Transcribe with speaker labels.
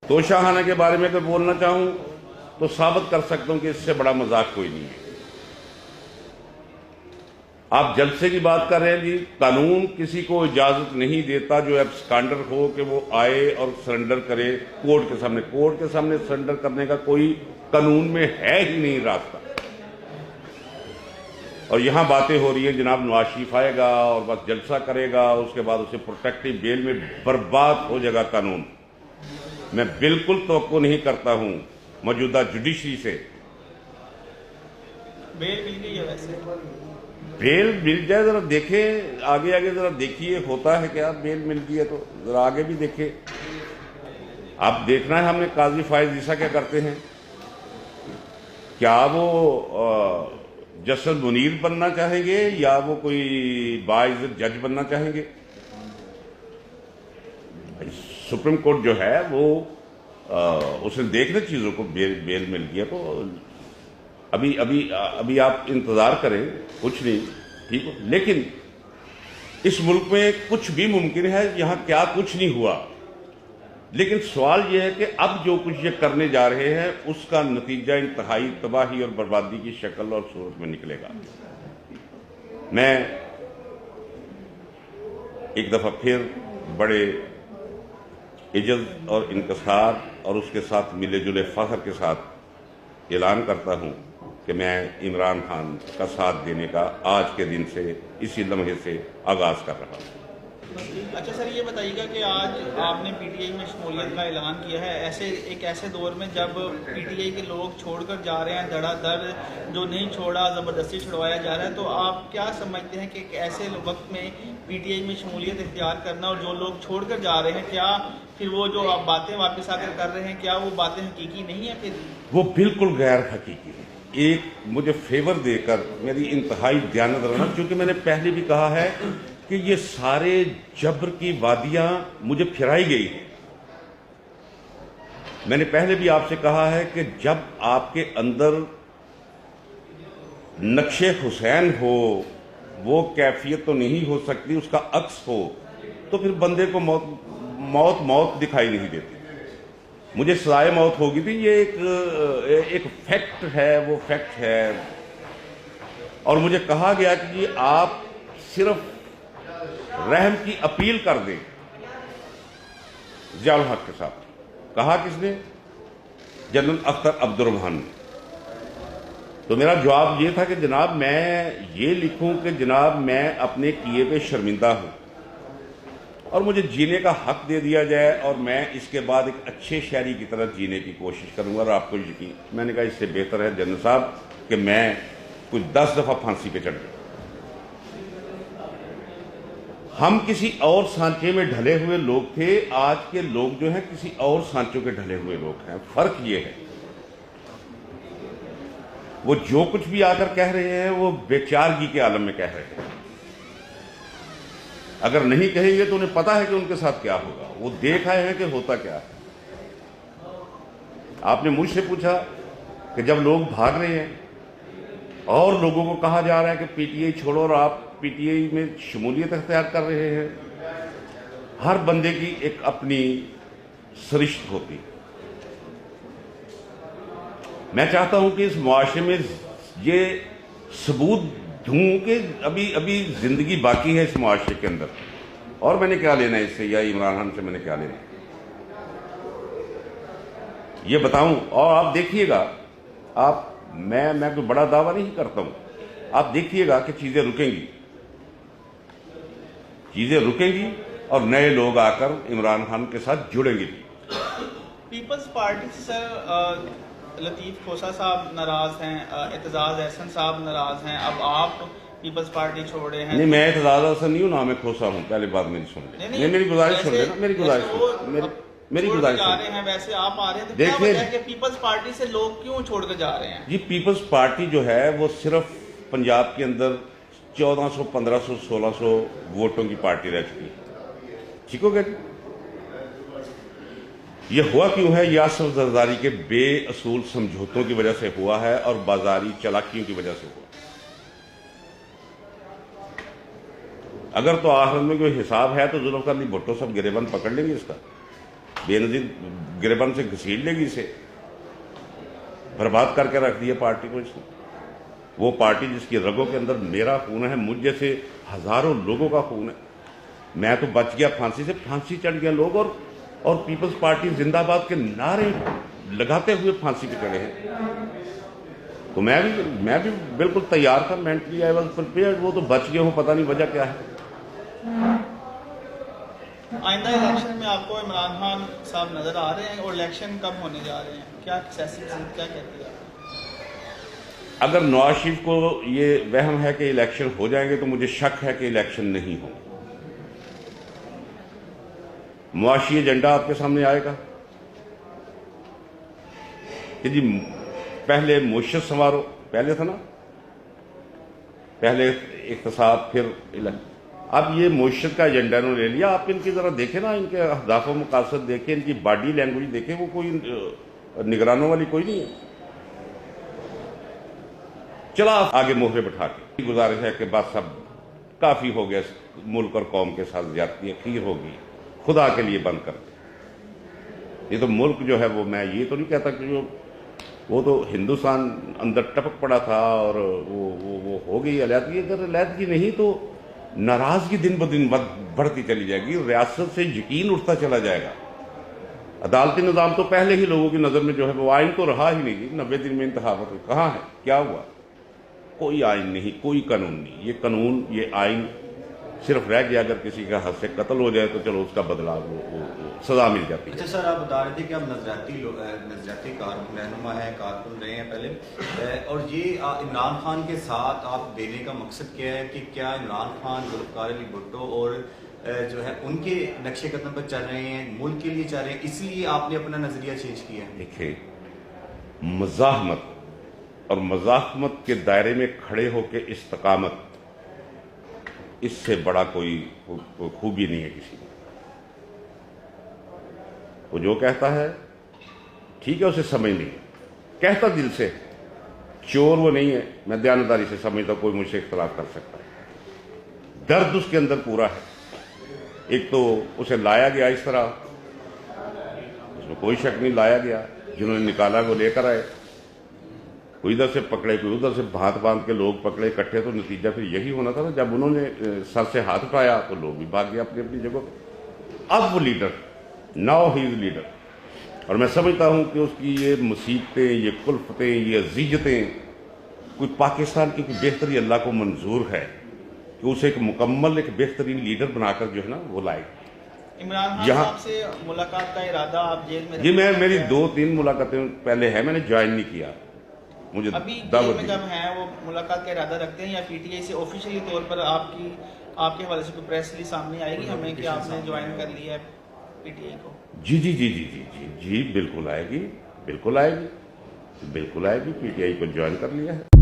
Speaker 1: توشاہانہ کے بارے میں اگر بولنا چاہوں تو ثابت کر سکتا ہوں کہ اس سے بڑا مذاق کوئی نہیں ہے۔ آپ جلسے کی بات کر رہے ہیں جی، قانون کسی کو اجازت نہیں دیتا جو ایبسکانڈر ہو کہ وہ آئے اور سرنڈر کرے کورٹ کے سامنے۔ کورٹ کے سامنے سرنڈر کرنے کا کوئی قانون میں ہے ہی نہیں راستہ۔ اور یہاں باتیں ہو رہی ہیں جناب نواز شریف آئے گا اور بس جلسہ کرے گا، اس کے بعد اسے پروٹیکٹیو بیل میں برباد ہو جائے گا قانون۔ میں بالکل توقع نہیں کرتا ہوں موجودہ جوڈیشری سے۔
Speaker 2: بیل مل گئی ہے ویسے؟
Speaker 1: بیل مل جائے، ذرا دیکھیں آگے آگے، ذرا دیکھیے ہوتا ہے کیا۔ بیل مل گئی ہے تو ذرا آگے بھی دیکھیں۔ آپ دیکھنا ہے ہم نے قاضی فائز عیسیٰ کیا کرتے ہیں، کیا وہ جسٹس منیر بننا چاہیں گے یا وہ کوئی باعزت جج بننا چاہیں گے؟ سپریم کورٹ جو ہے وہ اس نے دیکھنا چیزوں کو، بیل مل گیا تو ابھی آپ انتظار کریں، کچھ نہیں، ٹھیک ہو۔ لیکن اس ملک میں کچھ بھی ممکن ہے، یہاں کیا کچھ نہیں ہوا، لیکن سوال یہ ہے کہ اب جو کچھ یہ کرنے جا رہے ہیں اس کا نتیجہ انتہائی تباہی اور بربادی کی شکل اور صورت میں نکلے گا۔ میں ایک دفعہ پھر بڑے عجز اور انکسار اور اس کے ساتھ ملے جلے فخر کے ساتھ اعلان کرتا ہوں کہ میں عمران خان کا ساتھ دینے کا آج کے دن سے، اسی لمحے سے آغاز کر رہا ہوں۔
Speaker 2: اچھا سر، یہ بتائیے گا کہ آج آپ نے پی ٹی آئی میں شمولیت کا اعلان کیا ہے، ایسے دور میں جب پی ٹی آئی کے لوگ چھوڑ کر جا رہے ہیں دھڑا دھڑ، جو نہیں چھوڑا زبردستی چھڑوایا جا رہا ہے، تو آپ کیا سمجھتے ہیں کہ ایسے وقت میں پی ٹی آئی میں شمولیت اختیار کرنا اور جو لوگ چھوڑ کر جا رہے ہیں، کیا پھر وہ جو آپ باتیں واپس آ کر کر رہے ہیں، کیا وہ باتیں حقیقی نہیں ہیں؟ پھر
Speaker 1: وہ بالکل غیر حقیقی ہے۔ ایک مجھے فیور دے کر میری انتہائی دیانت رہنا، چونکہ میں نے پہلے بھی کہا ہے کہ یہ سارے جبر کی وادیاں مجھے پھرائی گئی ہیں۔ میں نے پہلے بھی آپ سے کہا ہے کہ جب آپ کے اندر نقش حسین ہو، وہ کیفیت تو نہیں ہو سکتی، اس کا عکس ہو، تو پھر بندے کو موت دکھائی نہیں دیتی۔ مجھے سزائے موت ہوگی تھی، یہ ایک فیکٹ ہے، وہ فیکٹ ہے۔ اور مجھے کہا گیا کہ جی آپ صرف رحم کی اپیل کر دیں ضیاء الحق کے ساتھ۔ کہا کس نے؟ جنرل اختر عبد الرحمان نے۔ تو میرا جواب یہ تھا کہ جناب میں یہ لکھوں کہ جناب میں اپنے کیے پہ شرمندہ ہوں اور مجھے جینے کا حق دے دیا جائے، اور میں اس کے بعد ایک اچھے شہری کی طرح جینے کی کوشش کروں گا۔ اور آپ کو یقین، میں نے کہا اس سے بہتر ہے جنرل صاحب کہ میں کچھ 10 دفعہ پھانسی پہ چڑھ جاؤں۔ ہم کسی اور سانچے میں ڈھلے ہوئے لوگ تھے، آج کے لوگ جو ہیں کسی اور سانچوں کے ڈھلے ہوئے لوگ ہیں۔ فرق یہ ہے وہ جو کچھ بھی آ کر کہہ رہے ہیں وہ بیچارگی کے عالم میں کہہ رہے ہیں۔ اگر نہیں کہیں گے تو انہیں پتا ہے کہ ان کے ساتھ کیا ہوگا، وہ دیکھ آئے ہیں کہ ہوتا کیا ہے۔ آپ نے مجھ سے پوچھا کہ جب لوگ بھاگ رہے ہیں اور لوگوں کو کہا جا رہا ہے کہ پی ٹی آئی چھوڑو اور آپ پی ٹی آئی میں شمولیت اختیار کر رہے ہیں، ہر بندے کی ایک اپنی سرشت ہوتی۔ میں چاہتا ہوں کہ اس معاشرے میں یہ ثبوت دوں کہ ابھی زندگی باقی ہے اس معاشرے کے اندر، اور میں نے کیا لینا ہے اس سے، یا عمران خان سے میں نے کیا لینا ہے یہ بتاؤں۔ اور آپ دیکھیے گا، میں کوئی بڑا دعویٰ نہیں کرتا ہوں، آپ دیکھیے گا کہ چیزیں رکیں گی اور نئے لوگ آ کر عمران خان کے ساتھ جڑیں گے بھی۔
Speaker 2: پیپلز پارٹی سے سر لطیف کھوسہ صاحب ناراض ہیں، اعتزاز احسن صاحب ناراض ہیں، اب آپ پیپلز پارٹی چھوڑے ہیں۔
Speaker 1: نہیں، میں اعتزاز احسن نہیں ہوں، نہ میں کھوسہ ہوں، پہلے بات میری سن لیں۔ نہیں، میری گزارش سن لینا، میری گزارش
Speaker 2: جا رہے ہیں، ویسے آپ آ رہے ہیں، تو کیا وجہ ہے کہ پیپلز پارٹی سے لوگ کیوں چھوڑ کر جا رہے ہیں؟
Speaker 1: جی پیپلز پارٹی جو ہے وہ صرف پنجاب کے اندر 1400 1500 1600 ووٹوں کی پارٹی رہ چکی ہے، ٹھیک ہو گیا جی۔ یہ ہوا کیوں ہے؟ یہ آصف زرداری کے بے اصول سمجھوتوں کی وجہ سے ہوا ہے اور بازاری چالاکیوں کی وجہ سے ہوا۔ اگر تو آخر میں کوئی حساب ہے تو ذوالفقار علی بھٹو سب گریبان پکڑ لیں گے اس کا۔ بے نظیر گریبان سے گھسیٹ لے گی اسے، برباد کر کے رکھ دیا پارٹی کو اس نے۔ وہ پارٹی جس کی رگوں کے اندر میرا خون ہے، مجھ جیسے ہزاروں لوگوں کا خون ہے، میں تو بچ گیا پھانسی سے، پھانسی چڑھ گیا لوگ، اور پیپلز پارٹی زندہ باد کے نعرے لگاتے ہوئے پھانسی پہ چڑھے ہیں۔ تو میں بھی بالکل تیار تھا، مینٹلی آئی واز پریپیئرڈ، وہ تو بچ گئے ہوں، پتہ نہیں وجہ کیا ہے۔
Speaker 2: آئندہ الیکشن میں آپ کو عمران خان صاحب نظر آ رہے ہیں، اور الیکشن کب ہونے جا رہے ہیں؟ کیا سیاسی حزب کیا کہتی ہے؟
Speaker 1: اگر نواز شریف کو یہ وہم ہے کہ الیکشن ہو جائیں گے تو مجھے شک ہے کہ الیکشن نہیں ہو۔ معاشی ایجنڈا آپ کے سامنے آئے گا کہ جی پہلے معیشت سنوارو، پہلے تھا نا، پہلے اقتصاد پھر اب یہ معیشت کا ایجنڈا انہوں نے لے لیا۔ آپ ان کی ذرا دیکھیں نا، ان کے اہداف و مقاصد دیکھیں، ان کی باڈی لینگویج دیکھیں، وہ کوئی نگرانوں والی کوئی نہیں ہے۔ چلا آگے موہرے بٹھا کے گزارش ہے کہ بس اب کافی ہو گیا، ملک اور قوم کے ساتھ زیادتی اخیر ہوگی، خدا کے لیے بند کر دے۔ یہ تو ملک جو ہے وہ، میں یہ تو نہیں کہتا کہ وہ تو ہندوستان اندر ٹپک پڑا تھا اور وہ ہو گئی علیحدگی۔ اگر علیحدگی نہیں تو ناراضگی دن بدن بڑھتی چلی جائے گی، ریاست سے یقین اٹھتا چلا جائے گا۔ عدالتی نظام تو پہلے ہی لوگوں کی نظر میں جو ہے وہ آئین تو رہا ہی نہیں، 90 دن میں انتخابات کہاں ہے، کیا ہوا؟ کوئی آئین نہیں، کوئی قانون نہیں۔ یہ قانون، یہ آئین صرف رہ گیا اگر کسی کا حد سے قتل ہو جائے تو چلو اس کا بدلہ وہ سزا مل جاتی ہے۔
Speaker 3: اچھا سر، آپ بتا رہے تھے کہ آپ نظریاتی رہنما ہیں، کارکن رہے ہیں پہلے، اور یہ عمران خان کے ساتھ آپ دینے کا مقصد کیا ہے؟ کہ کیا عمران خان ذوالفقار علی بھٹو اور جو ہے ان کے نقشے قدم پر چل رہے ہیں، ملک کے لیے چل رہے ہیں، اس لیے آپ نے اپنا نظریہ چینج کیا ہے؟
Speaker 1: دیکھیں، مزاحمت اور مزاحمت کے دائرے میں کھڑے ہو کے استقامت، اس سے بڑا کوئی خوبی نہیں ہے کسی میں۔ وہ جو کہتا ہے ٹھیک ہے، اسے سمجھ نہیں ہے، کہتا دل سے، چور وہ نہیں ہے۔ میں دیانتداری سے سمجھتا کوئی مجھ سے اختلاف کر سکتا ہے، درد اس کے اندر پورا ہے۔ ایک تو اسے لایا گیا اس طرح، اس میں کوئی شک نہیں، لایا گیا، جنہوں نے نکالا وہ لے کر آئے، کوئی ادھر سے پکڑے کوئی ادھر سے، باندھ کے لوگ پکڑے اکٹھے، تو نتیجہ پھر یہی ہونا تھا نا۔ جب انہوں نے سر سے ہاتھ اٹھایا تو لوگ بھی بھاگ گئے اپنی اپنی جگہ پہ۔ اب وہ leader, now he is leader, اور میں سمجھتا ہوں کہ اس کی یہ مصیبتیں، یہ کلفتیں، یہ اذیتیں، کوئی پاکستان کی کوئی بہتری اللہ کو منظور ہے کہ اسے ایک مکمل، ایک بہترین لیڈر بنا کر جو ہے نا وہ لائے۔
Speaker 2: عمران خان صاحب سے ملاقات کا ارادہ آپ جیل میں؟
Speaker 1: جی میری 2-3 ملاقاتیں پہلے ہیں، میں نے جوائن نہیں کیا، مجھے
Speaker 2: ابھی جیل
Speaker 1: دعوت
Speaker 2: میں
Speaker 1: دی۔
Speaker 2: جب ہیں وہ ملاقات کا ارادہ رکھتے ہیں، یا پی ٹی آئی سے آفیشلی طور پر آپ کے حوالے سے کوئی پریس ریلیز سامنے آئے گی ہمیں کہ آپ نے جوائن کر لیا ہے پی ٹی آئی کو؟
Speaker 1: جی بالکل آئے گی، بالکل آئے گی، بالکل آئے گی، پی ٹی آئی کو جوائن کر لیا ہے۔